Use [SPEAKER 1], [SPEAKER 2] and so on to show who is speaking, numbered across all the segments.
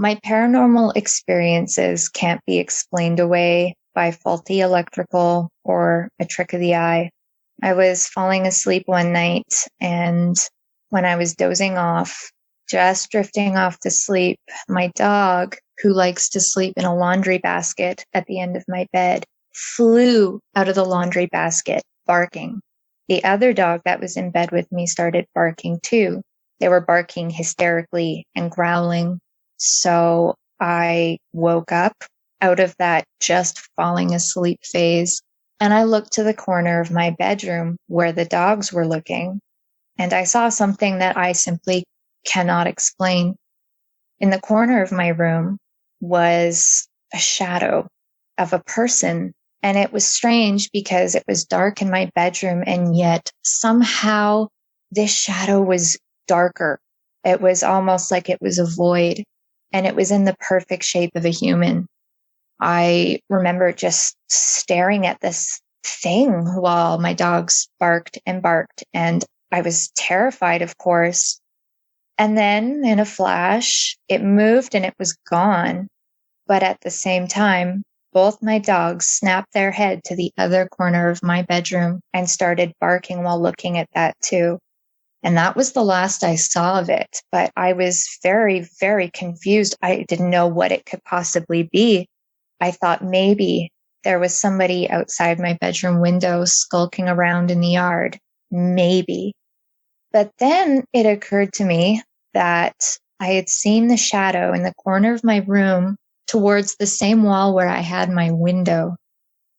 [SPEAKER 1] My paranormal experiences can't be explained away by faulty electrical or a trick of the eye. I was falling asleep one night, and when I was dozing off, just drifting off to sleep, my dog, who likes to sleep in a laundry basket at the end of my bed, flew out of the laundry basket, barking. The other dog that was in bed with me started barking too. They were barking hysterically and growling. So I woke up out of that just falling asleep phase, and I looked to the corner of my bedroom where the dogs were looking, and I saw something that I simply cannot explain. In the corner of my room was a shadow of a person, and it was strange because it was dark in my bedroom, and yet somehow this shadow was darker. It was almost like it was a void, and it was in the perfect shape of a human. I remember just staring at this thing while my dogs barked and barked, and I was terrified, of course. And then in a flash, it moved and it was gone. But at the same time, both my dogs snapped their head to the other corner of my bedroom and started barking while looking at that too. And that was the last I saw of it. But I was very, very confused. I didn't know what it could possibly be. I thought maybe there was somebody outside my bedroom window skulking around in the yard. Maybe. But then it occurred to me that I had seen the shadow in the corner of my room towards the same wall where I had my window.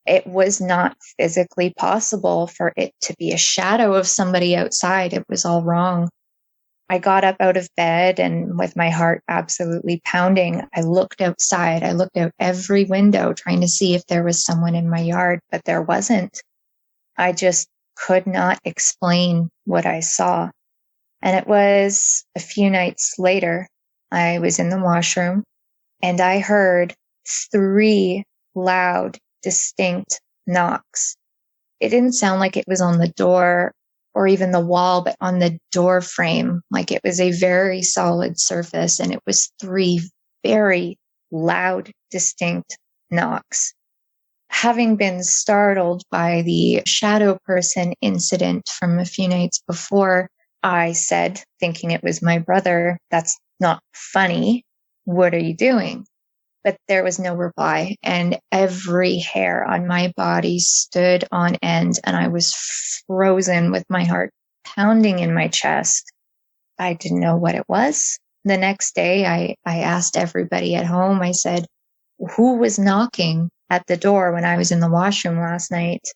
[SPEAKER 1] It was not physically possible for it to be a shadow of somebody outside. It was all wrong. I got up out of bed, and with my heart absolutely pounding, I looked outside. I looked out every window trying to see if there was someone in my yard, but there wasn't. I just could not explain what I saw. And it was a few nights later, I was in the washroom, and I heard 3 loud, distinct knocks. It didn't sound like it was on the door or even the wall, but on the door frame, like it was a very solid surface, and it was 3 very loud, distinct knocks. Having been startled by the shadow person incident from a few nights before, I said, thinking it was my brother, "That's not funny. What are you doing?" But there was no reply, and every hair on my body stood on end, and I was frozen with my heart pounding in my chest. I didn't know what it was. The next day, I asked everybody at home, I said, "Who was knocking at the door when I was in the washroom last night?"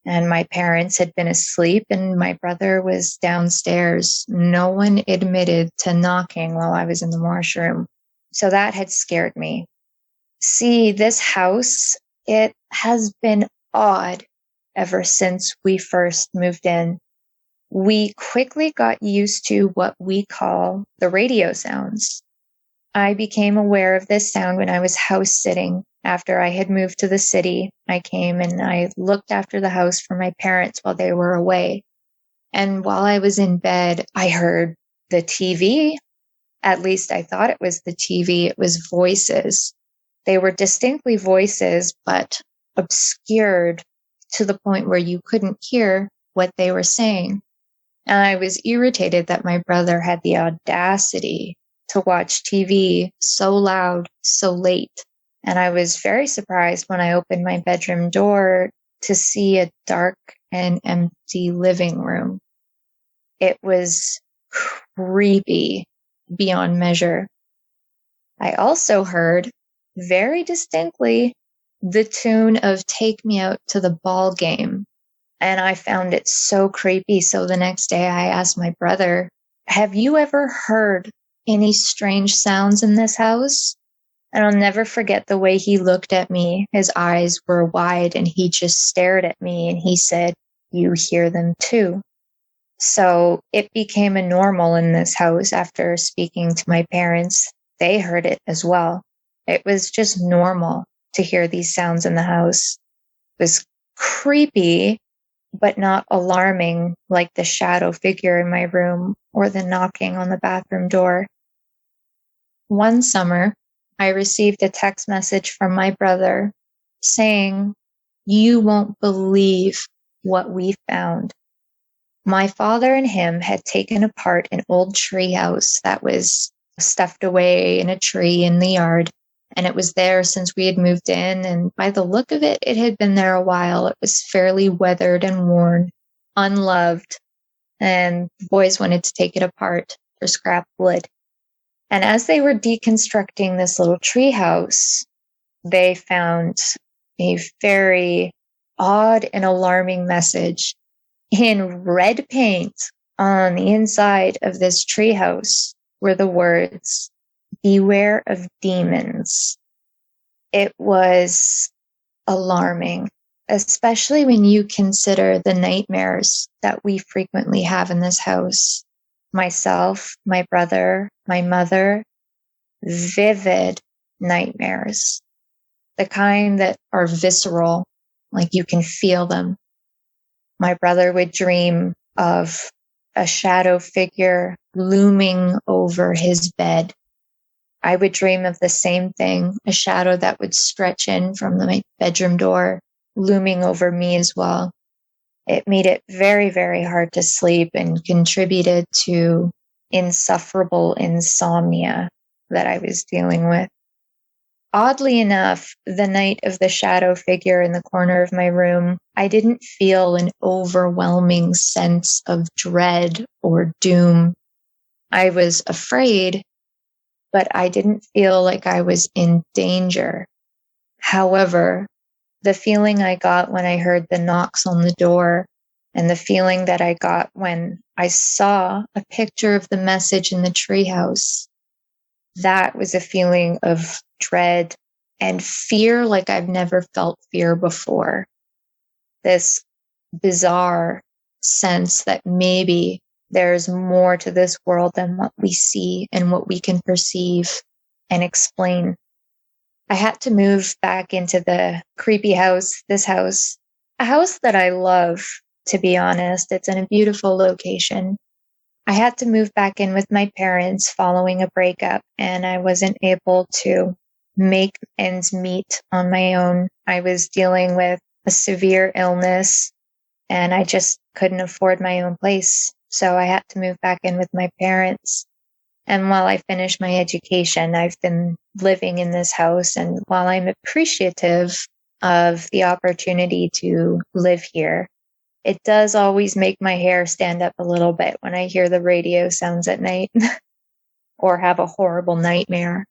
[SPEAKER 1] And my parents had been asleep, and my brother was downstairs. No one admitted to knocking while I was in the washroom. So that had scared me. See, this house, it has been odd ever since we first moved in. We quickly got used to what we call the radio sounds. I became aware of this sound when I was house sitting. After I had moved to the city, I came and I looked after the house for my parents while they were away. And while I was in bed, I heard the TV. At least I thought it was the TV. It was voices. They were distinctly voices, but obscured to the point where you couldn't hear what they were saying. And I was irritated that my brother had the audacity to watch TV so loud, so late. And I was very surprised when I opened my bedroom door to see a dark and empty living room. It was creepy beyond measure. I also heard very distinctly the tune of "Take Me Out to the Ball Game." And I found it so creepy. So the next day I asked my brother, "Have you ever heard any strange sounds in this house?" And I'll never forget the way he looked at me. His eyes were wide and he just stared at me and he said, "You hear them too." So it became a normal in this house after speaking to my parents. They heard it as well. It was just normal to hear these sounds in the house. It was creepy, but not alarming like the shadow figure in my room or the knocking on the bathroom door. One summer, I received a text message from my brother saying, "You won't believe what we found." My father and him had taken apart an old treehouse that was stuffed away in a tree in the yard, and it was there since we had moved in, and by the look of it, it had been there a while. It was fairly weathered and worn, unloved, and the boys wanted to take it apart for scrap wood. And as they were deconstructing this little treehouse, they found a very odd and alarming message in red paint on the inside of this treehouse were the words, "Beware of demons." It was alarming, especially when you consider the nightmares that we frequently have in this house. Myself, my brother, my mother, vivid nightmares, the kind that are visceral, like you can feel them. My brother would dream of a shadow figure looming over his bed. I would dream of the same thing, a shadow that would stretch in from my bedroom door, looming over me as well. It made it very, very hard to sleep and contributed to insufferable insomnia that I was dealing with. Oddly enough, the night of the shadow figure in the corner of my room, I didn't feel an overwhelming sense of dread or doom. I was afraid, but I didn't feel like I was in danger. However, the feeling I got when I heard the knocks on the door and the feeling that I got when I saw a picture of the message in the treehouse, that was a feeling of dread and fear like I've never felt fear before. This bizarre sense that maybe there's more to this world than what we see and what we can perceive and explain. I had to move back into the creepy house, this house, a house that I love, to be honest. It's in a beautiful location. I had to move back in with my parents following a breakup, and I wasn't able to make ends meet on my own. I was dealing with a severe illness, and I just couldn't afford my own place. So I had to move back in with my parents. And while I finished my education, I've been living in this house. And while I'm appreciative of the opportunity to live here, it does always make my hair stand up a little bit when I hear the radio sounds at night or have a horrible nightmare.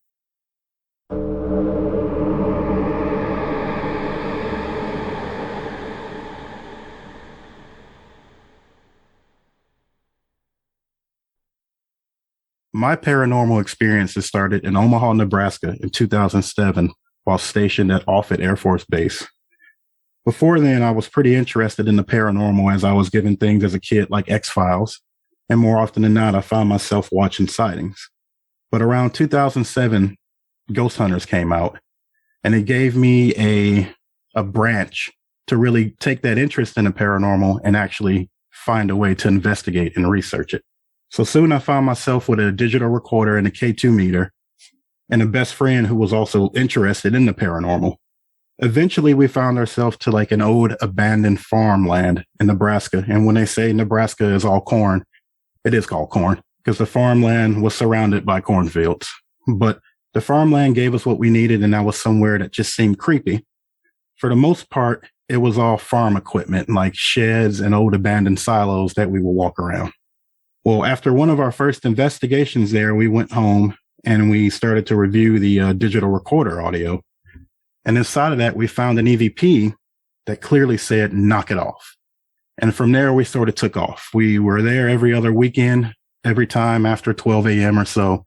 [SPEAKER 2] My paranormal experiences started in Omaha, Nebraska in 2007 while stationed at Offutt Air Force Base. Before then, I was pretty interested in the paranormal as I was given things as a kid like X-Files, and more often than not, I found myself watching sightings. But around 2007, Ghost Hunters came out, and it gave me a branch to really take that interest in the paranormal and actually find a way to investigate and research it. So soon I found myself with a digital recorder and a K2 meter and a best friend who was also interested in the paranormal. Eventually, we found ourselves to like an old abandoned farmland in Nebraska. And when they say Nebraska is all corn, it is called corn because the farmland was surrounded by cornfields. But the farmland gave us what we needed, and that was somewhere that just seemed creepy. For the most part, it was all farm equipment like sheds and old abandoned silos that we would walk around. Well, after one of our first investigations there, we went home and we started to review the digital recorder audio. And inside of that, we found an EVP that clearly said, "Knock it off." And from there, we sort of took off. We were there every other weekend, every time after 12 a.m. or so.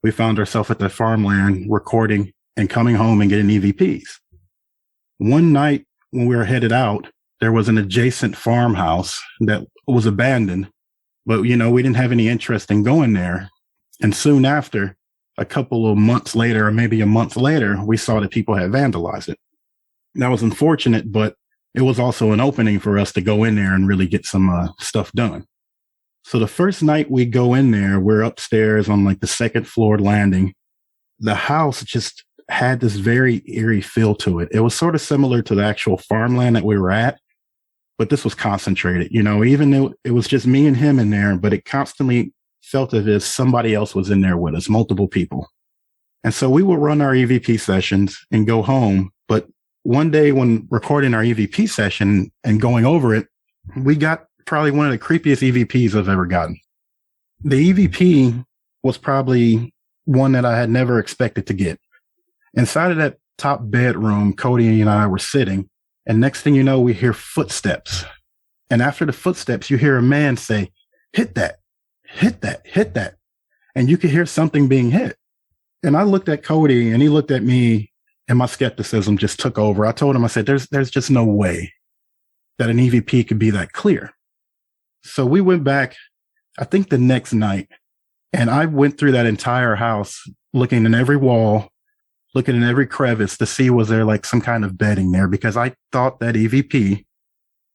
[SPEAKER 2] We found ourselves at the farmland recording and coming home and getting EVPs. One night when we were headed out, there was an adjacent farmhouse that was abandoned. But, we didn't have any interest in going there. And soon after, a couple of months later, or maybe a month later, we saw that people had vandalized it. That was unfortunate, but it was also an opening for us to go in there and really get some stuff done. So the first night we go in there, we're upstairs on like the second floor landing, the house just had this very eerie feel to it. It was sort of similar to the actual farmland that we were at, but this was concentrated, even though it was just me and him in there, but it constantly felt as if somebody else was in there with us, multiple people. And so we would run our EVP sessions and go home. But one day when recording our EVP session and going over it, we got probably one of the creepiest EVPs I've ever gotten. The EVP was probably one that I had never expected to get. Inside of that top bedroom, Cody and I were sitting, and next thing you know, we hear footsteps. And after the footsteps, you hear a man say, "Hit that, hit that, hit that." And you could hear something being hit. And I looked at Cody and he looked at me, and my skepticism just took over. I told him, I said, there's just no way that an EVP could be that clear. So we went back, I think the next night, and I went through that entire house, looking in every wall, looking in every crevice to see was there like some kind of bedding there, because I thought that EVP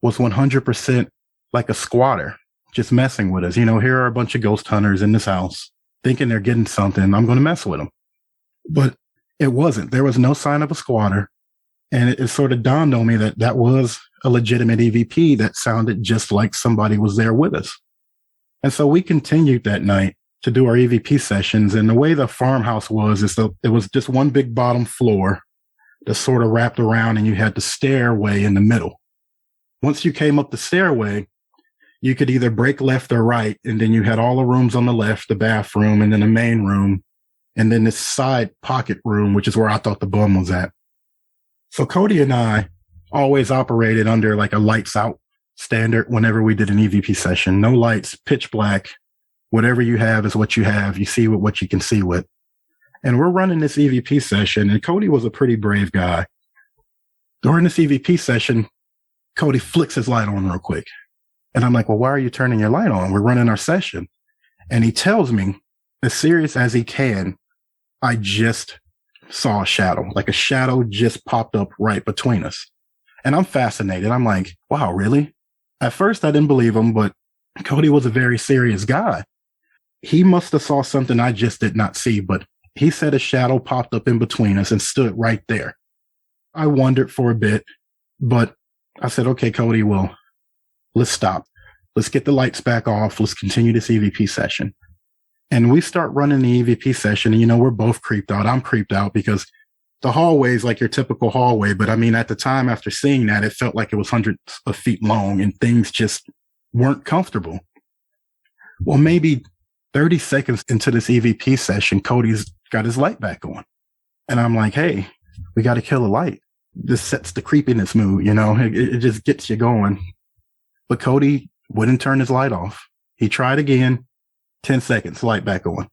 [SPEAKER 2] was 100% like a squatter just messing with us. Here are a bunch of ghost hunters in this house thinking they're getting something. I'm going to mess with them. But it wasn't. There was no sign of a squatter. And it sort of dawned on me that that was a legitimate EVP that sounded just like somebody was there with us. And so we continued that night to do our EVP sessions. And the way the farmhouse was, it was just one big bottom floor that sort of wrapped around, and you had the stairway in the middle. Once you came up the stairway, you could either break left or right. And then you had all the rooms on the left, the bathroom, and then the main room, and then this side pocket room, which is where I thought the bum was at. So Cody and I always operated under like a lights out standard whenever we did an EVP session. No lights, pitch black. Whatever you have is what you have. You see with what you can see with. And we're running this EVP session, and Cody was a pretty brave guy. During this EVP session, Cody flicks his light on real quick. And I'm like, well, why are you turning your light on? We're running our session. And he tells me, as serious as he can, I just saw a shadow, like a shadow just popped up right between us. And I'm fascinated. I'm like, wow, really? At first, I didn't believe him, but Cody was a very serious guy. He must have saw something I just did not see, but he said a shadow popped up in between us and stood right there. I wondered for a bit, but I said, okay, Cody, well, let's stop. Let's get the lights back off. Let's continue this EVP session. And we start running the EVP session, and we're both creeped out. I'm creeped out because the hallway is like your typical hallway. But I mean, at the time after seeing that, it felt like it was hundreds of feet long and things just weren't comfortable. Well, maybe 30 seconds into this EVP session, Cody's got his light back on. And I'm like, hey, we got to kill a light. This sets the creepiness mood, it just gets you going. But Cody wouldn't turn his light off. He tried again, 10 seconds, light back on.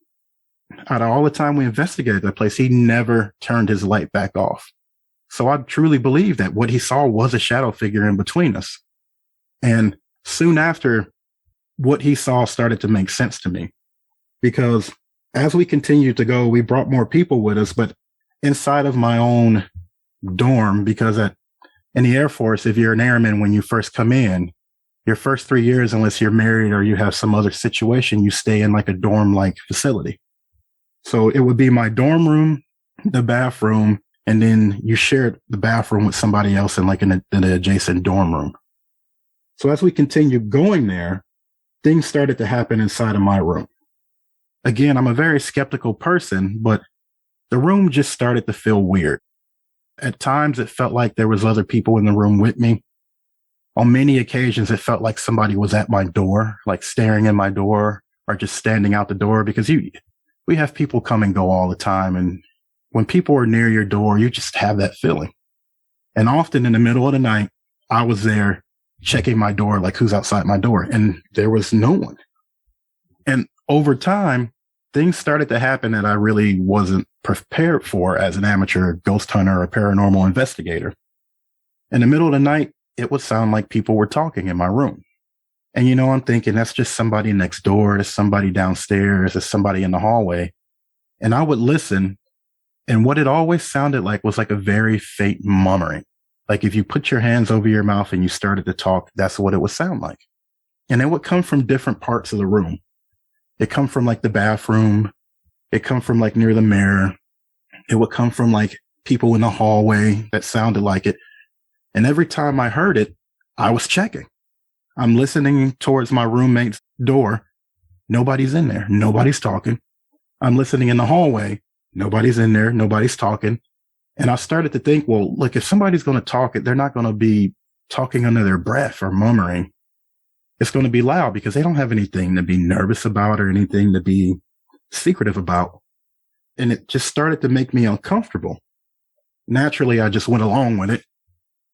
[SPEAKER 2] Out of all the time we investigated that place, he never turned his light back off. So I truly believe that what he saw was a shadow figure in between us. And soon after, what he saw started to make sense to me, because as we continued to go, we brought more people with us, but inside of my own dorm, because in the Air Force, if you're an airman, when you first come in, your first 3 years, unless you're married or you have some other situation, you stay in like a dorm-like facility. So it would be my dorm room, the bathroom, and then you shared the bathroom with somebody else in like an adjacent dorm room. So as we continued going there, things started to happen inside of my room. Again, I'm a very skeptical person, but the room just started to feel weird. At times, it felt like there was other people in the room with me. On many occasions, it felt like somebody was at my door, like staring in my door or just standing out the door, because we have people come and go all the time. And when people are near your door, you just have that feeling. And often in the middle of the night, I was there checking my door, like who's outside my door, and there was no one. And over time, things started to happen that I really wasn't prepared for as an amateur ghost hunter or paranormal investigator. In the middle of the night, it would sound like people were talking in my room. And, I'm thinking that's just somebody next door. There's somebody downstairs. There's somebody in the hallway. And I would listen. And what it always sounded like was like a very faint murmuring. Like if you put your hands over your mouth and you started to talk, that's what it would sound like. And it would come from different parts of the room. It come from like the bathroom. It come from like near the mirror. It would come from like people in the hallway that sounded like it. And every time I heard it, I was checking. I'm listening towards my roommate's door. Nobody's in there. Nobody's talking. I'm listening in the hallway. Nobody's in there. Nobody's talking. And I started to think, well, look, if somebody's going to talk, they're not going to be talking under their breath or murmuring. It's going to be loud because they don't have anything to be nervous about or anything to be secretive about. And it just started to make me uncomfortable. Naturally, I just went along with it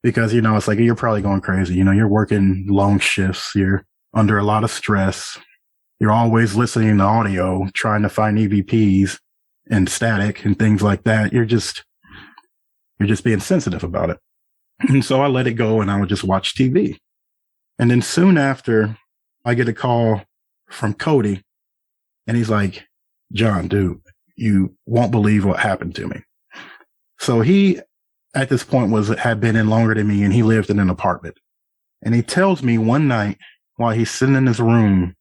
[SPEAKER 2] because, it's like, you're probably going crazy. You're working long shifts. You're under a lot of stress. You're always listening to audio, trying to find EVPs and static and things like that. You're just being sensitive about it. And so I let it go and I would just watch TV. And then soon after, I get a call from Cody and he's like, John, dude, you won't believe what happened to me. So he, at this point, had been in longer than me and he lived in an apartment. And he tells me one night while he's sitting in his room,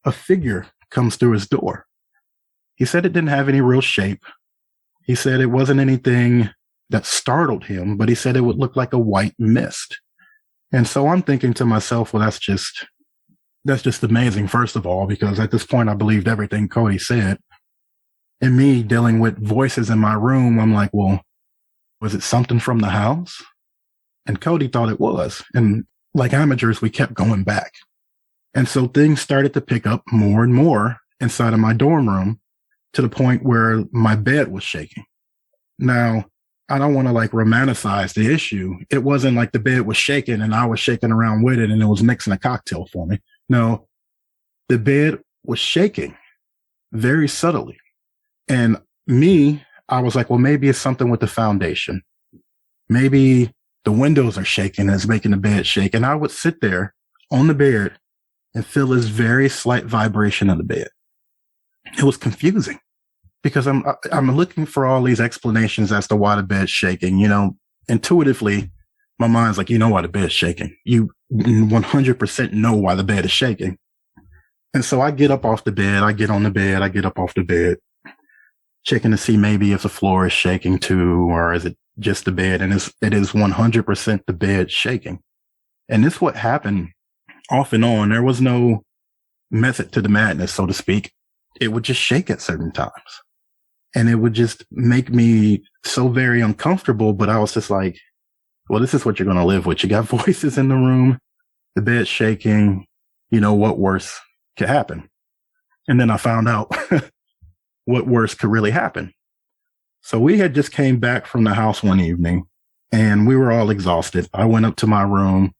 [SPEAKER 2] a figure comes through his door. He said it didn't have any real shape. He said it wasn't anything that startled him, but he said it would look like a white mist. And so I'm thinking to myself, well, that's just amazing, first of all, because at this point I believed everything Cody said. And me dealing with voices in my room, I'm like, well, was it something from the house? And Cody thought it was. And like amateurs, we kept going back. And so things started to pick up more and more inside of my dorm room to the point where my bed was shaking. Now, I don't want to like romanticize the issue. It wasn't like the bed was shaking and I was shaking around with it and it was mixing a cocktail for me. No, the bed was shaking very subtly. And I was like, well, maybe it's something with the foundation. Maybe the windows are shaking and it's making the bed shake. And I would sit there on the bed and feel this very slight vibration of the bed. It was confusing. Because I'm looking for all these explanations as to why the bed's shaking. Intuitively, my mind's like, why the bed's shaking. You 100% know why the bed is shaking. And so I get up off the bed, I get on the bed, I get up off the bed, checking to see maybe if the floor is shaking too, or is it just the bed? And it is 100% the bed shaking. And this what happened off and on. There was no method to the madness, so to speak. It would just shake at certain times. And it would just make me so very uncomfortable. But I was just like, well, this is what you're going to live with. You got voices in the room, the bed's shaking. What worse could happen? And then I found out what worse could really happen. So we had just came back from the house one evening and we were all exhausted. I went up to my room.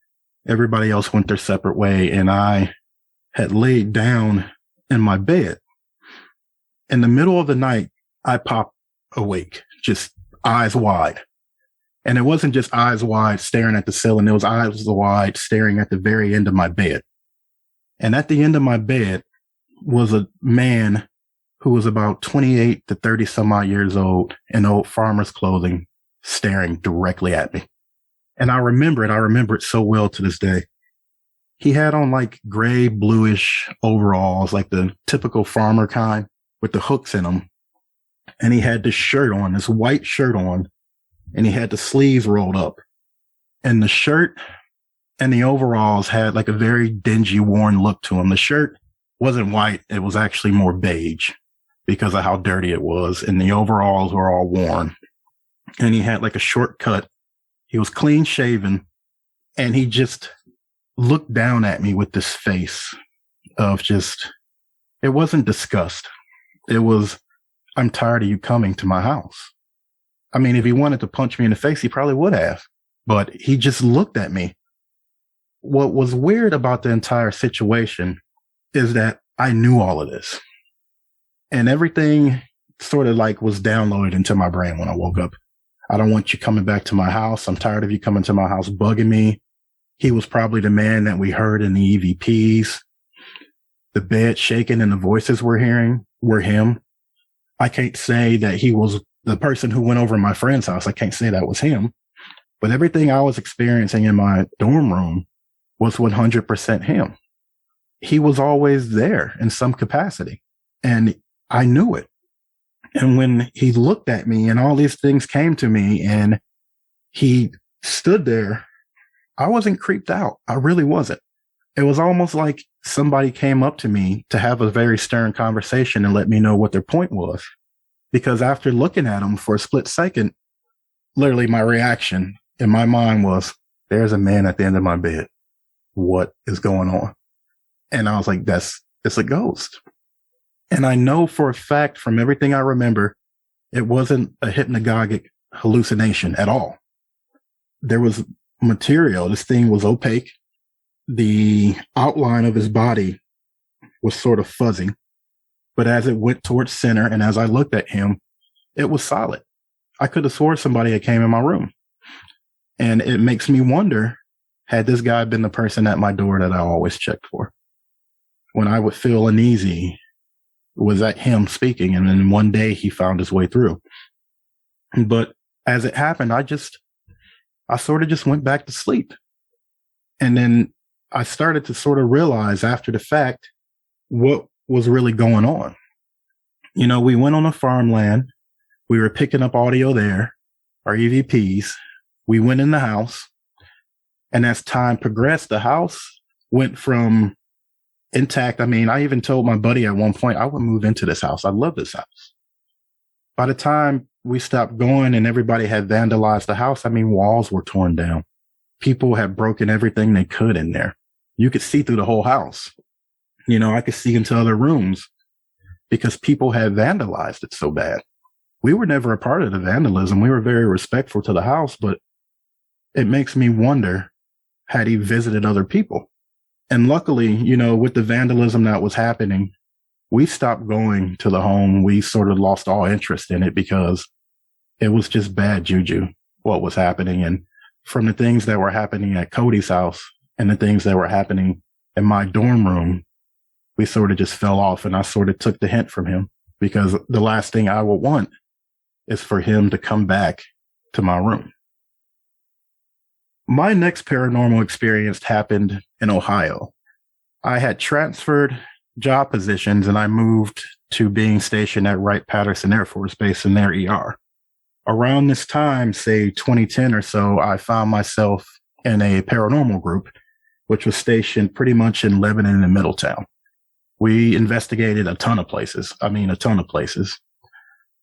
[SPEAKER 2] Everybody else went their separate way. And I had laid down in my bed. In the middle of the night, I popped awake, just eyes wide. And it wasn't just eyes wide staring at the ceiling. It was eyes wide staring at the very end of my bed. And at the end of my bed was a man who was about 28 to 30 some odd years old in old farmer's clothing staring directly at me. And I remember it so well to this day. He had on like gray, bluish overalls, like the typical farmer kind with the hooks in them. And he had this shirt on, this white shirt on, and he had the sleeves rolled up. And the shirt and the overalls had like a very dingy, worn look to him. The shirt wasn't white. It was actually more beige because of how dirty it was. And the overalls were all worn. And he had like a short cut. He was clean shaven. And he just looked down at me with this face of just, it wasn't disgust. It was, I'm tired of you coming to my house. I mean, if he wanted to punch me in the face, he probably would have. But he just looked at me. What was weird about the entire situation is that I knew all of this. And everything sort of like was downloaded into my brain when I woke up. I don't want you coming back to my house. I'm tired of you coming to my house bugging me. He was probably the man that we heard in the EVPs. The bed shaking and the voices we're hearing were him. I can't say that he was the person who went over to my friend's house. I can't say that was him. But everything I was experiencing in my dorm room was 100% him. He was always there in some capacity. And I knew it. And when he looked at me and all these things came to me and he stood there, I wasn't creeped out. I really wasn't. It was almost like somebody came up to me to have a very stern conversation and let me know what their point was. Because after looking at him for a split second, literally my reaction in my mind was, there's a man at the end of my bed. What is going on? And I was like, it's a ghost. And I know for a fact from everything I remember, it wasn't a hypnagogic hallucination at all. There was material. This thing was opaque. The outline of his body was sort of fuzzy, but as it went towards center and as I looked at him, it was solid. I could have swore somebody had came in my room. And it makes me wonder, had this guy been the person at my door that I always checked for? When I would feel uneasy, was that him speaking? And then one day he found his way through. But as it happened, I sort of just went back to sleep. And then I started to sort of realize after the fact what was really going on. You know, we went on a farmland. We were picking up audio there, our EVPs. We went in the house. And as time progressed, the house went from intact. I mean, I even told my buddy at one point, I would move into this house. I love this house. By the time we stopped going and everybody had vandalized the house, I mean, walls were torn down. People had broken everything they could in there. You could see through the whole house. You know, I could see into other rooms because people had vandalized it so bad. We were never a part of the vandalism. We were very respectful to the house, but it makes me wonder, had he visited other people? And luckily, you know, with the vandalism that was happening, we stopped going to the home. We sort of lost all interest in it because it was just bad juju, what was happening. And from the things that were happening at Cody's house and the things that were happening in my dorm room, we sort of just fell off. And I sort of took the hint from him because the last thing I would want is for him to come back to my room. My next paranormal experience happened in Ohio. I had transferred job positions and I moved to being stationed at Wright-Patterson Air Force Base in their ER. Around this time, say 2010 or so, I found myself in a paranormal group, which was stationed pretty much in Lebanon and Middletown. We investigated a ton of places.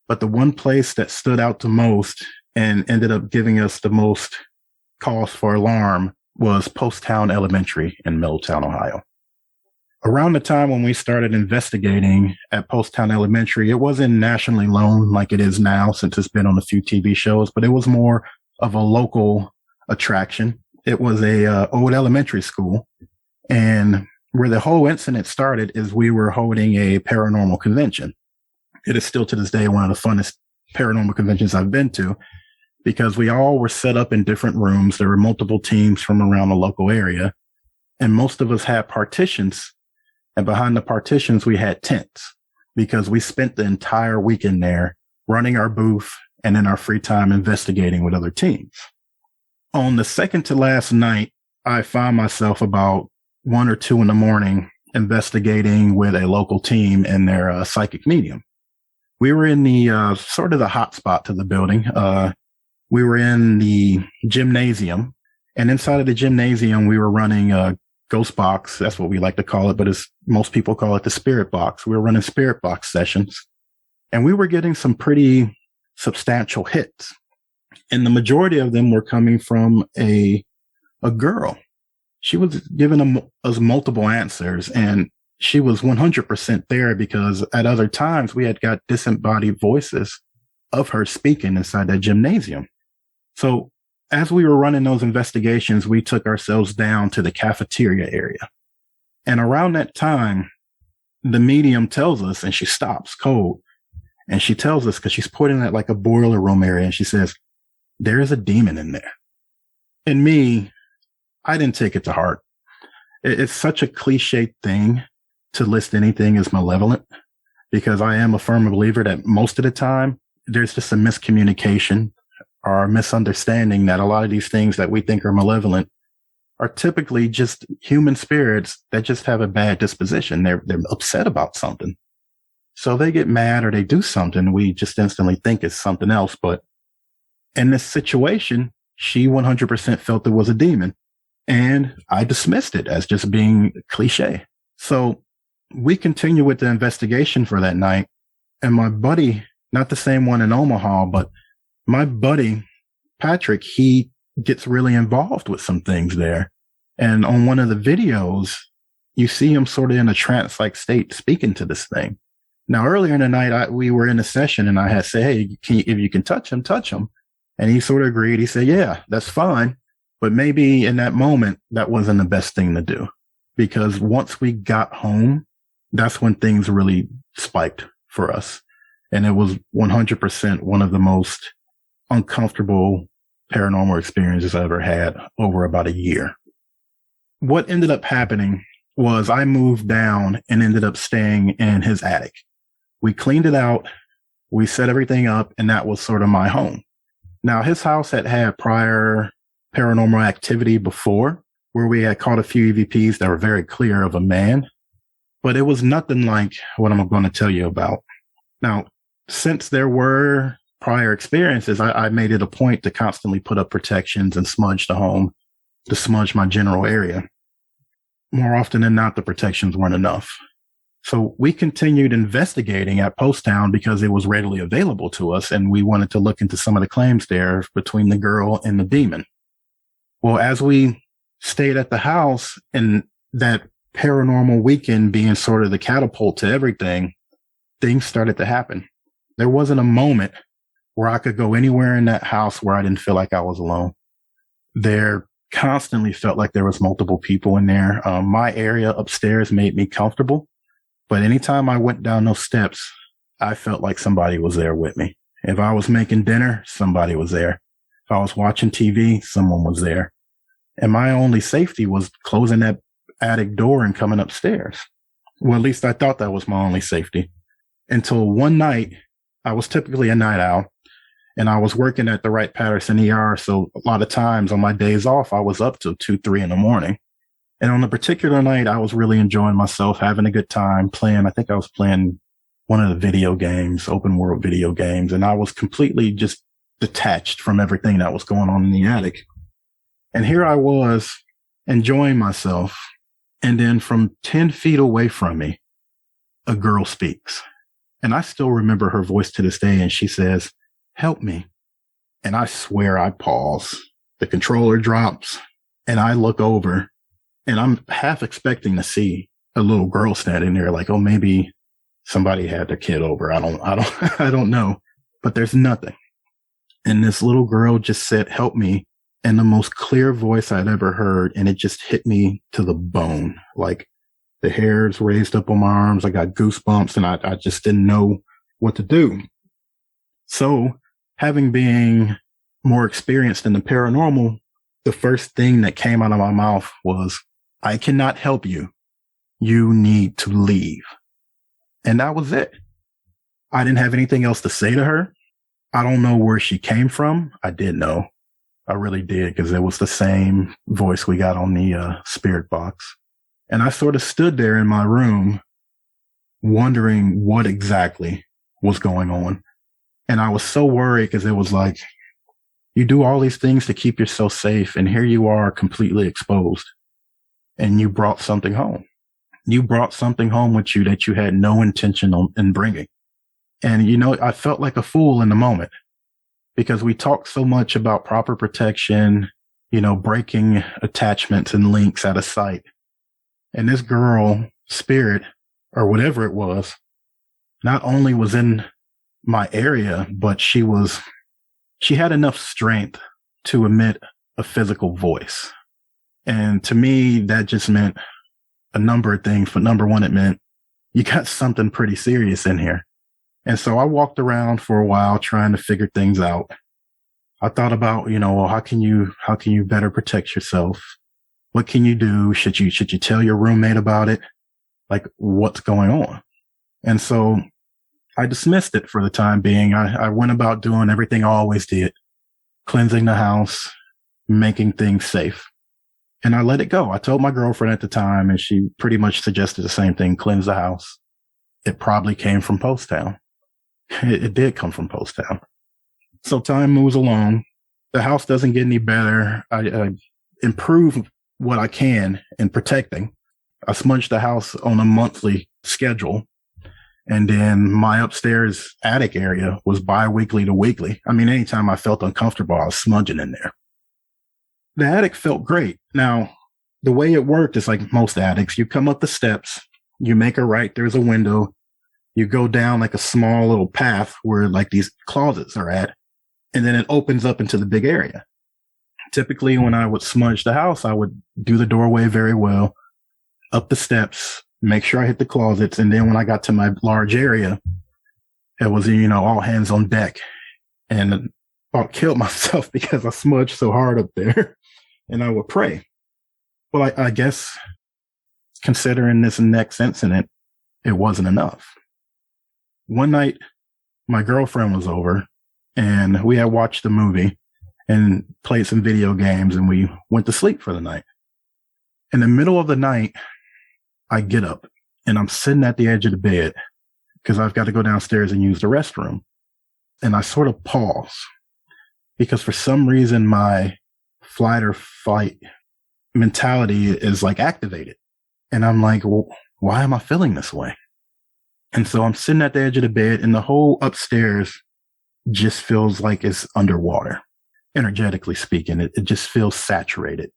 [SPEAKER 2] But the one place that stood out the most and ended up giving us the most cause for alarm was Poasttown Elementary in Middletown, Ohio. Around the time when we started investigating at Poasttown Elementary, it wasn't nationally known like it is now since it's been on a few TV shows, but it was more of a local attraction. It was a old elementary school, and where the whole incident started is we were holding a paranormal convention. It is still to this day one of the funnest paranormal conventions I've been to because we all were set up in different rooms. There were multiple teams from around the local area, and most of us had partitions. And behind the partitions, we had tents because we spent the entire weekend there running our booth and in our free time investigating with other teams. On the second to last night, I found myself about 1 or 2 in the morning investigating with a local team and their psychic medium. We were in the sort of the hot spot to the building. We were in the gymnasium, and inside of the gymnasium, we were running a ghost box. That's what we like to call it, but as most people call it, the spirit box. We were running spirit box sessions, and we were getting some pretty substantial hits. And the majority of them were coming from a girl. She was giving us multiple answers, and she was 100% there because at other times we had got disembodied voices of her speaking inside that gymnasium. So as we were running those investigations, we took ourselves down to the cafeteria area. And around that time, the medium tells us, and she stops cold, and she tells us, because she's pointing at like a boiler room area, and she says, there is a demon in there. And me, I didn't take it to heart. It's such a cliche thing to list anything as malevolent, because I am a firm believer that most of the time, there's just a miscommunication or a misunderstanding that a lot of these things that we think are malevolent are typically just human spirits that just have a bad disposition. They're upset about something. So they get mad or they do something. We just instantly think it's something else. But in this situation, she 100% felt it was a demon. And I dismissed it as just being cliche. So we continue with the investigation for that night. And my buddy, not the same one in Omaha, but my buddy, Patrick, he gets really involved with some things there. And on one of the videos, you see him sort of in a trance-like state speaking to this thing. Now, earlier in the night, we were in a session and I had said, hey, if you can touch him, touch him. And he sort of agreed. He said, yeah, that's fine. But maybe in that moment, that wasn't the best thing to do, because once we got home, that's when things really spiked for us. And it was 100% one of the most uncomfortable paranormal experiences I ever had over about a year. What ended up happening was I moved down and ended up staying in his attic. We cleaned it out. We set everything up, and that was sort of my home. Now, his house had prior paranormal activity before, where we had caught a few EVPs that were very clear of a man, but it was nothing like what I'm going to tell you about. Now, since there were prior experiences, I made it a point to constantly put up protections and smudge the home, to smudge my general area. More often than not, the protections weren't enough. So we continued investigating at Post Town because it was readily available to us, and we wanted to look into some of the claims there between the girl and the demon. Well, as we stayed at the house and that paranormal weekend being sort of the catapult to everything, things started to happen. There wasn't a moment where I could go anywhere in that house where I didn't feel like I was alone. There constantly felt like there was multiple people in there. My area upstairs made me comfortable, but anytime I went down those steps, I felt like somebody was there with me. If I was making dinner, somebody was there. If I was watching TV, someone was there. And my only safety was closing that attic door and coming upstairs. Well, at least I thought that was my only safety. Until one night, I was typically a night owl, and I was working at the Wright Patterson ER. So a lot of times on my days off, I was up till 2, 3 in the morning. And on a particular night, I was really enjoying myself, having a good time playing. I think I was playing one of the video games, open world video games. And I was completely just detached from everything that was going on in the attic. And here I was enjoying myself. And then from 10 feet away from me, a girl speaks. And I still remember her voice to this day. And she says, "Help me." And I swear I pause. The controller drops and I look over, and I'm half expecting to see a little girl standing there like, oh, maybe somebody had their kid over. I don't know, but there's nothing. And this little girl just said, "Help me," in the most clear voice I'd ever heard. And it just hit me to the bone. Like the hairs raised up on my arms. I got goosebumps, and I just didn't know what to do. So having been more experienced in the paranormal, the first thing that came out of my mouth was, "I cannot help you. You need to leave." And that was it. I didn't have anything else to say to her. I don't know where she came from. I did know. I really did, because it was the same voice we got on the spirit box. And I sort of stood there in my room wondering what exactly was going on. And I was so worried, because it was like, you do all these things to keep yourself safe, and here you are completely exposed. And you brought something home. You brought something home with you that you had no intention in bringing. And, I felt like a fool in the moment, because we talked so much about proper protection, breaking attachments and links out of sight. And this girl, spirit, or whatever it was, not only was in my area, but she had enough strength to emit a physical voice. And to me, that just meant a number of things. But number one, it meant you got something pretty serious in here. And so I walked around for a while trying to figure things out. I thought about, well, how can you better protect yourself? What can you do? Should you tell your roommate about it? Like, what's going on? And so I dismissed it for the time being. I went about doing everything I always did, cleansing the house, making things safe. And I let it go. I told my girlfriend at the time, and she pretty much suggested the same thing, cleanse the house. it probably came from Post Town. It did come from Post Town. So time moves along. The house doesn't get any better. I improve what I can in protecting. I smudge the house on a monthly schedule. And then my upstairs attic area was bi-weekly to weekly. I mean, anytime I felt uncomfortable, I was smudging in there. The attic felt great. Now, the way it worked is like most attics. You come up the steps, you make a right, there's a window. You go down like a small little path where like these closets are at, and then it opens up into the big area. Typically, when I would smudge the house, I would do the doorway very well, up the steps, make sure I hit the closets. And then when I got to my large area, it was, all hands on deck. And I killed myself because I smudged so hard up there. And I would pray. Well, I guess considering this next incident, it wasn't enough. One night, my girlfriend was over and we had watched a movie and played some video games, and we went to sleep for the night. In the middle of the night, I get up and I'm sitting at the edge of the bed because I've got to go downstairs and use the restroom. And I sort of pause because for some reason my flight or fight mentality is like activated. And I'm like, well, why am I feeling this way? And so I'm sitting at the edge of the bed and the whole upstairs just feels like it's underwater. Energetically speaking, it just feels saturated.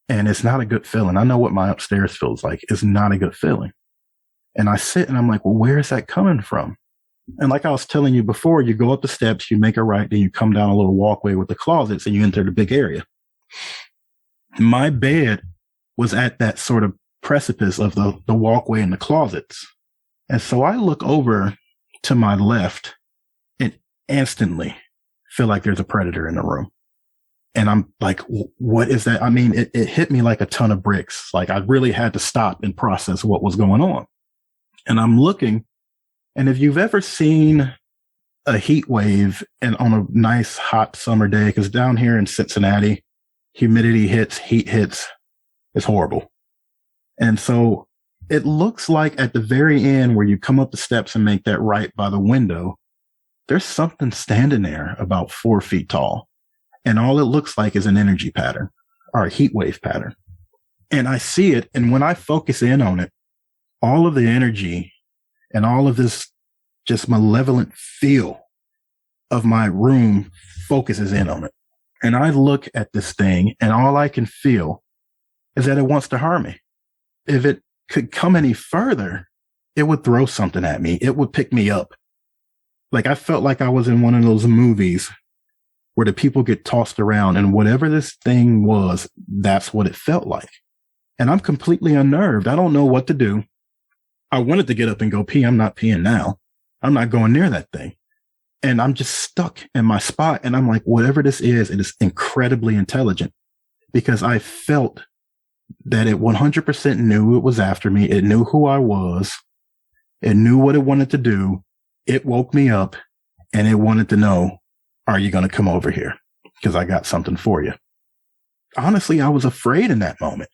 [SPEAKER 2] And it's not a good feeling. I know what my upstairs feels like. It's not a good feeling. And I sit and I'm like, well, where is that coming from? And like I was telling you before, you go up the steps, you make a right, then you come down a little walkway with the closets and you enter the big area. My bed was at that sort of precipice of the walkway and the closets. And so I look over to my left and instantly feel like there's a predator in the room. And I'm like, what is that? I mean, it hit me like a ton of bricks. Like I really had to stop and process what was going on. And I'm looking, and if you've ever seen a heat wave and on a nice hot summer day, because down here in Cincinnati, humidity hits, heat hits, it's horrible. And so it looks like at the very end where you come up the steps and make that right by the window, there's something standing there about 4 feet tall. And all it looks like is an energy pattern or a heat wave pattern. And I see it. And when I focus in on it, all of the energy and all of this just malevolent feel of my room focuses in on it. And I look at this thing and all I can feel is that it wants to harm me. If it could come any further, it would throw something at me. It would pick me up. Like I felt like I was in one of those movies where the people get tossed around and whatever this thing was, that's what it felt like. And I'm completely unnerved. I don't know what to do. I wanted to get up and go pee. I'm not peeing now. I'm not going near that thing. And I'm just stuck in my spot. And I'm like, whatever this is, it is incredibly intelligent because I felt that it 100% knew it was after me. It knew who I was. It knew what it wanted to do. It woke me up and it wanted to know, are you going to come over here? Because I got something for you. Honestly, I was afraid in that moment.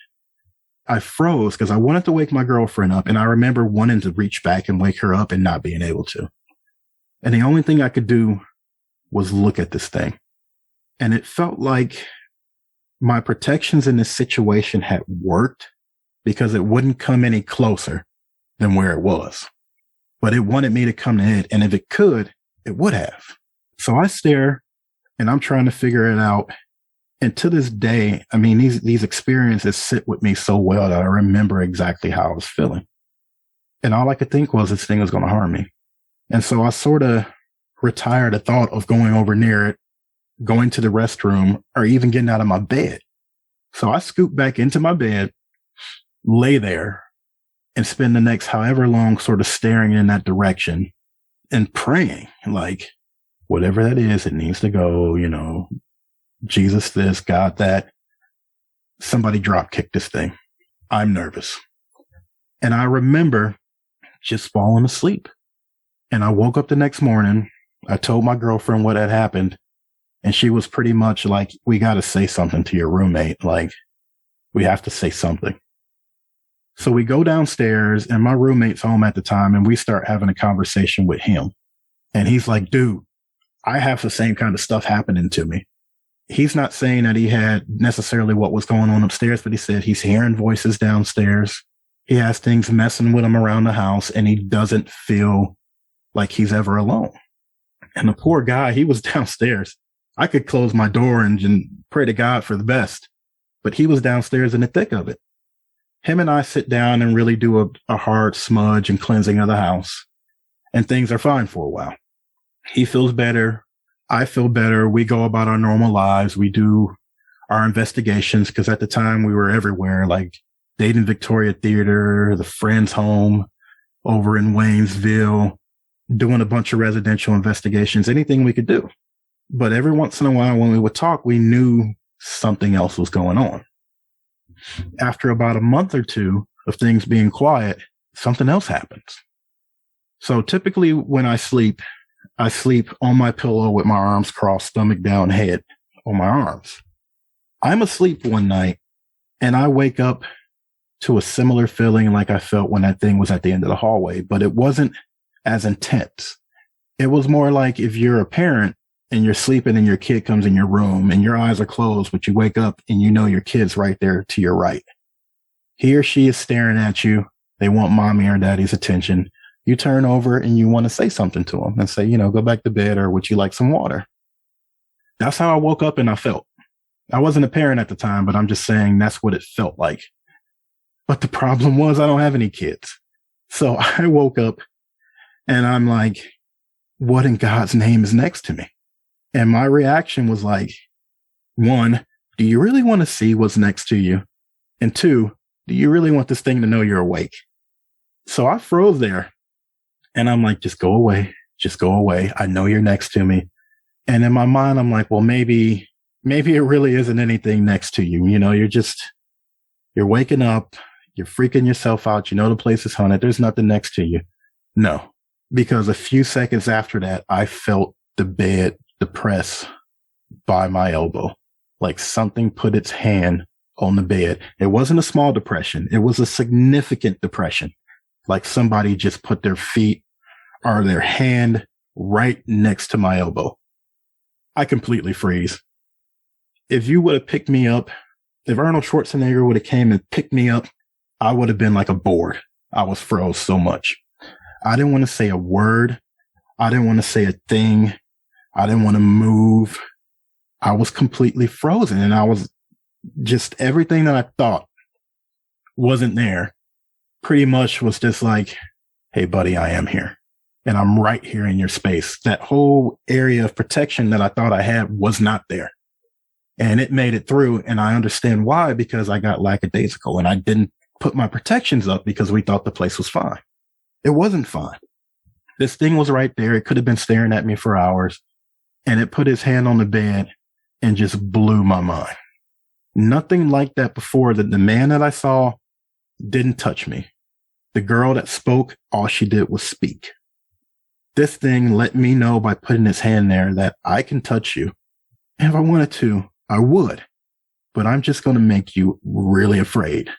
[SPEAKER 2] I froze because I wanted to wake my girlfriend up. And I remember wanting to reach back and wake her up and not being able to. And the only thing I could do was look at this thing. And it felt like my protections in this situation had worked because it wouldn't come any closer than where it was. But it wanted me to come to it. And if it could, it would have. So I stare and I'm trying to figure it out. And to this day, I mean, these experiences sit with me so well that I remember exactly how I was feeling. And all I could think was this thing was going to harm me. And so I sort of retired the thought of going over near it, going to the restroom, or even getting out of my bed. So I scooped back into my bed, lay there, and spend the next however long sort of staring in that direction and praying like, whatever that is, it needs to go, Jesus this, God that. Somebody drop kick this thing. I'm nervous. And I remember just falling asleep. And I woke up the next morning. I told my girlfriend what had happened. And she was pretty much like, we got to say something to your roommate. Like, we have to say something. So we go downstairs, and my roommate's home at the time, and we start having a conversation with him. And he's like, dude, I have the same kind of stuff happening to me. He's not saying that he had necessarily what was going on upstairs, but he said he's hearing voices downstairs. He has things messing with him around the house, and he doesn't feel like he's ever alone. And the poor guy, he was downstairs. I could close my door and pray to God for the best, but he was downstairs in the thick of it. Him and I sit down and really do a hard smudge and cleansing of the house, and things are fine for a while. He feels better. I feel better. We go about our normal lives. We do our investigations, because at the time we were everywhere, like Dayton Victoria Theater, the Friends Home over in Waynesville, doing a bunch of residential investigations, anything we could do. But every once in a while when we would talk, we knew something else was going on. After about a month or two of things being quiet, something else happens. So typically when I sleep on my pillow with my arms crossed, stomach down, head on my arms. I'm asleep one night and I wake up to a similar feeling like I felt when that thing was at the end of the hallway, but it wasn't as intense. It was more like if you're a parent and you're sleeping and your kid comes in your room and your eyes are closed, but you wake up and you know your kid's right there to your right. He or she is staring at you. They want mommy or daddy's attention. You turn over and you want to say something to them and say, go back to bed, or would you like some water? That's how I woke up and I felt. I wasn't a parent at the time, but I'm just saying that's what it felt like. But the problem was I don't have any kids. So I woke up and I'm like, what in God's name is next to me? And my reaction was like, one, do you really want to see what's next to you? And two, do you really want this thing to know you're awake? So I froze there. And I'm like, just go away. Just go away. I know you're next to me. And in my mind, I'm like, well, maybe it really isn't anything next to you. You're waking up. You're freaking yourself out. The place is haunted. There's nothing next to you. No, because a few seconds after that, I felt the bed depress by my elbow, like something put its hand on the bed. It wasn't a small depression. It was a significant depression. Like somebody just put their feet or their hand right next to my elbow. I completely freeze. If you would have picked me up, if Arnold Schwarzenegger would have came and picked me up, I would have been like a board. I was froze so much. I didn't want to say a word. I didn't want to say a thing. I didn't want to move. I was completely frozen, and I was just, everything that I thought wasn't there pretty much was just like, hey, buddy, I am here. And I'm right here in your space. That whole area of protection that I thought I had was not there. And it made it through. And I understand why, because I got lackadaisical and I didn't put my protections up because we thought the place was fine. It wasn't fine. This thing was right there. It could have been staring at me for hours. And it put his hand on the bed and just blew my mind. Nothing like that before. That the man that I saw didn't touch me. The girl that spoke, all she did was speak. This thing let me know by putting his hand there that I can touch you. And if I wanted to, I would. But I'm just going to make you really afraid.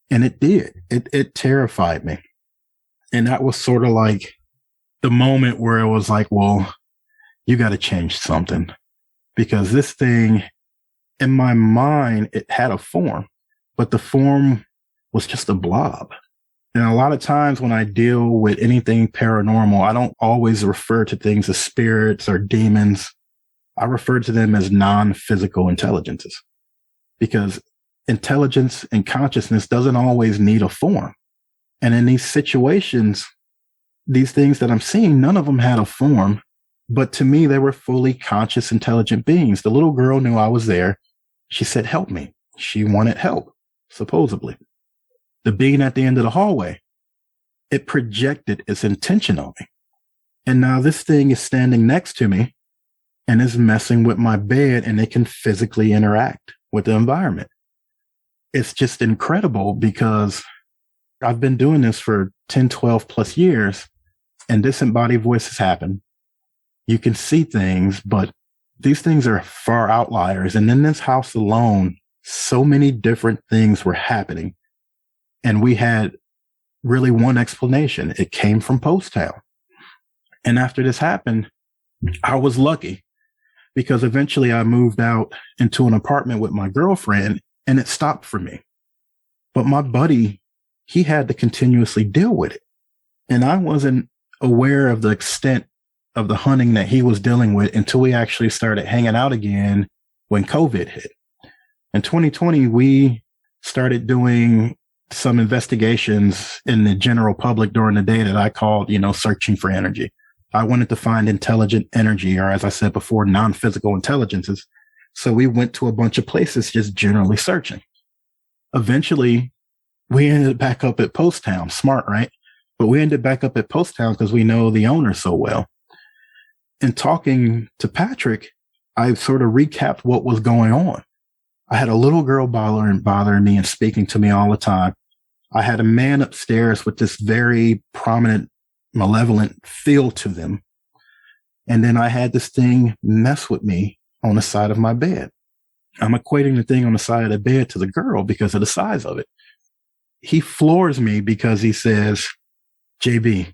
[SPEAKER 2] And it did. It terrified me. And that was sort of like the moment where it was like, well, you got to change something. Because this thing, in my mind, it had a form. But the form was just a blob. And a lot of times when I deal with anything paranormal, I don't always refer to things as spirits or demons. I refer to them as non-physical intelligences, because intelligence and consciousness doesn't always need a form. And in these situations, these things that I'm seeing, none of them had a form, but to me, they were fully conscious, intelligent beings. The little girl knew I was there. She said, help me. She wanted help, supposedly. The being at the end of the hallway, it projected its intention on me. And now this thing is standing next to me and is messing with my bed, and it can physically interact with the environment. It's just incredible, because I've been doing this for 10, 12 plus years, and disembodied voices happen. You can see things, but these things are far outliers. And in this house alone, so many different things were happening. And we had really one explanation. It came from Post Town. And after this happened, I was lucky because eventually I moved out into an apartment with my girlfriend and it stopped for me. But my buddy, he had to continuously deal with it. And I wasn't aware of the extent of the hunting that he was dealing with until we actually started hanging out again when COVID hit. In 2020, we started doing some investigations in the general public during the day that I called, searching for energy. I wanted to find intelligent energy, or as I said before, non-physical intelligences. So we went to a bunch of places just generally searching. Eventually, we ended back up at Post Town. Smart, right? But we ended back up at Post Town because we know the owner so well. In talking to Patrick, I sort of recapped what was going on. I had a little girl bothering me and speaking to me all the time. I had a man upstairs with this very prominent malevolent feel to them. And then I had this thing mess with me on the side of my bed. I'm equating the thing on the side of the bed to the girl because of the size of it. He floors me because he says, JB,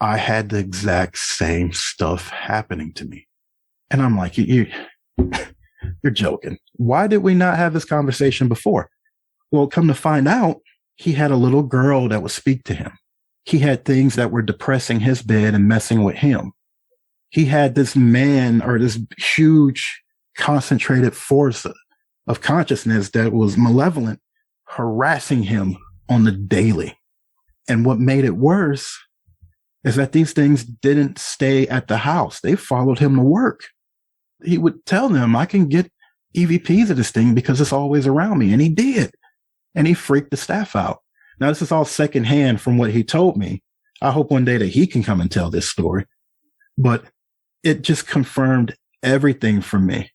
[SPEAKER 2] I had the exact same stuff happening to me. And I'm like, you're joking. Why did we not have this conversation before? Well, come to find out, he had a little girl that would speak to him. He had things that were depressing his bed and messing with him. He had this man or this huge concentrated force of consciousness that was malevolent, harassing him on the daily. And what made it worse is that these things didn't stay at the house. They followed him to work. He would tell them, I can get EVPs of this thing because it's always around me. And he did. And he freaked the staff out. Now, this is all secondhand from what he told me. I hope one day that he can come and tell this story. But it just confirmed everything for me,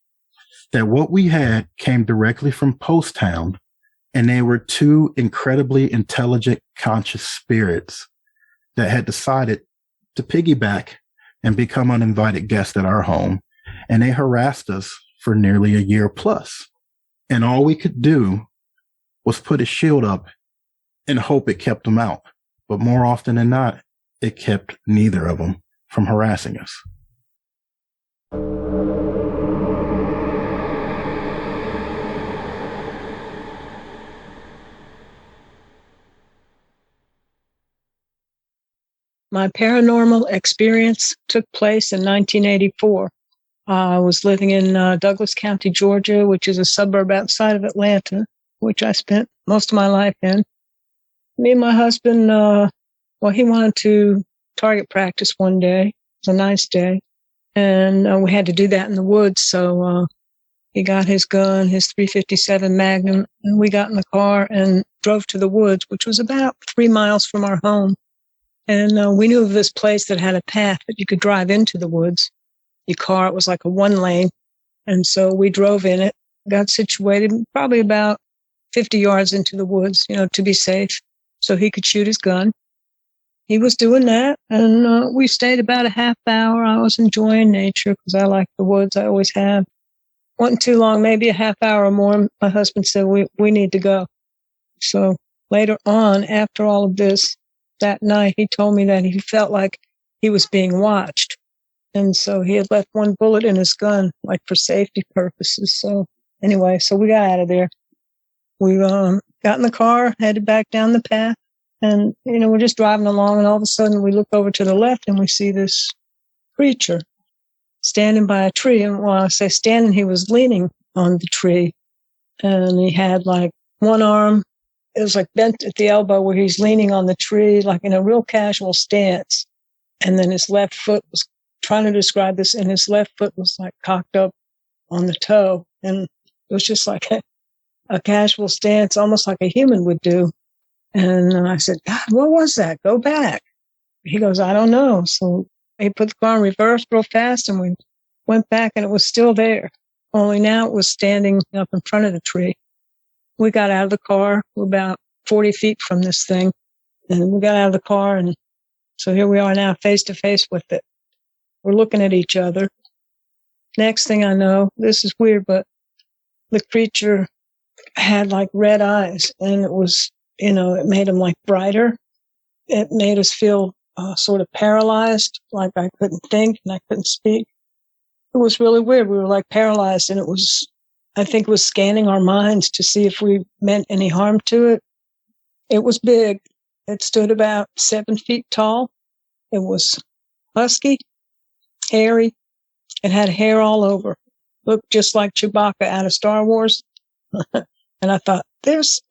[SPEAKER 2] that what we had came directly from Post Town, and they were two incredibly intelligent, conscious spirits that had decided to piggyback and become uninvited guests at our home. And they harassed us for nearly a year plus. And all we could do was put a shield up and hope it kept them out. But more often than not, it kept neither of them from harassing us.
[SPEAKER 3] My paranormal experience took place in 1984. I was living in Douglas County, Georgia, which is a suburb outside of Atlanta, which I spent most of my life in. Me and my husband, he wanted to target practice one day. It was a nice day. And we had to do that in the woods. So he got his gun, his .357 Magnum, and we got in the car and drove to the woods, which was about 3 miles from our home. And we knew of this place that had a path that you could drive into the woods. Your car, it was like a 1 lane. And so we drove in it, got situated probably about 50 yards into the woods, to be safe, so he could shoot his gun. He was doing that, and we stayed about a half hour. I was enjoying nature because I like the woods. I always have. Wasn't too long, maybe a half hour or more. My husband said, we need to go. So later on, after all of this, that night, he told me that he felt like he was being watched. And so he had left one bullet in his gun, like for safety purposes. So anyway, so we got out of there. We got in the car, headed back down the path. And, we're just driving along, and all of a sudden we look over to the left and we see this creature standing by a tree. And when I say standing, he was leaning on the tree. And he had like one arm, it was like bent at the elbow where he's leaning on the tree, like in a real casual stance. And then his left foot was trying to describe this, and his left foot was like cocked up on the toe. And it was just like a casual stance, almost like a human would do. And I said, God, what was that? Go back. He goes, I don't know. So he put the car in reverse real fast, and we went back, and it was still there. Only now it was standing up in front of the tree. We got out of the car. We're about 40 feet from this thing. And we got out of the car, and so here we are now face to face with it. We're looking at each other. Next thing I know, this is weird, but the creature had like red eyes, and it was it made them like brighter. It made us feel sort of paralyzed, like I couldn't think and I couldn't speak. It was really weird. We were like paralyzed, and I think it was scanning our minds to see if we meant any harm to it. It was big. It stood about 7 feet tall. It was husky, hairy. It had hair all over. Looked just like Chewbacca out of Star Wars. And I thought,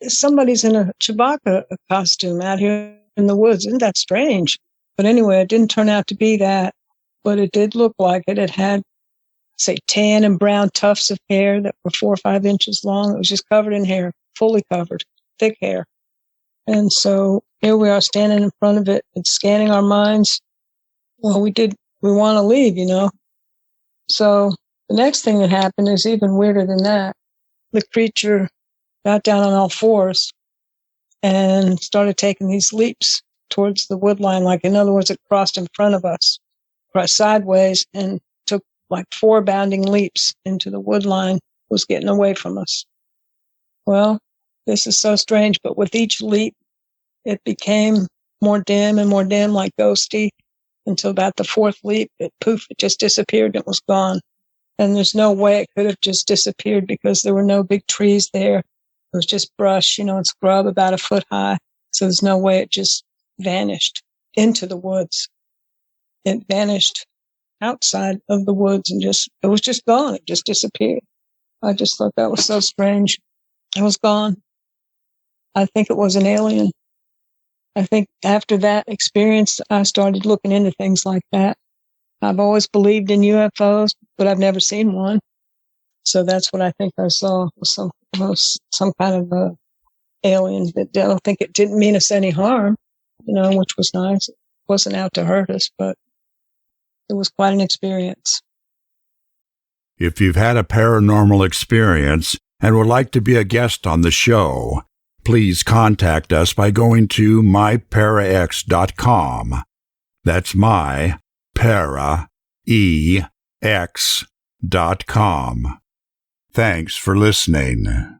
[SPEAKER 3] somebody's in a Chewbacca costume out here in the woods. Isn't that strange? But anyway, it didn't turn out to be that. But it did look like it. It had, say, tan and brown tufts of hair that were 4 or 5 inches long. It was just covered in hair, fully covered, thick hair. And so here we are standing in front of it and scanning our minds. Well, we want to leave, So the next thing that happened is even weirder than that. The creature got down on all fours and started taking these leaps towards the wood line. Like, in other words, it crossed in front of us, crossed sideways, and took like 4 bounding leaps into the wood line. It was getting away from us. Well, this is so strange, but with each leap, it became more dim and more dim, like ghosty, until about the 4th leap, it just disappeared and it was gone. And there's no way it could have just disappeared because there were no big trees there. It was just brush, and scrub about 1 foot high. So there's no way it just vanished into the woods. It vanished outside of the woods and it was just gone. It just disappeared. I just thought that was so strange. It was gone. I think it was an alien. I think after that experience, I started looking into things like that. I've always believed in UFOs, but I've never seen one. So that's what I think I saw, was some kind of a alien. But I don't think it didn't mean us any harm, which was nice. It wasn't out to hurt us, but it was quite an experience.
[SPEAKER 4] If you've had a paranormal experience and would like to be a guest on the show, please contact us by going to myparax.com. That's myparaex.com. Thanks for listening.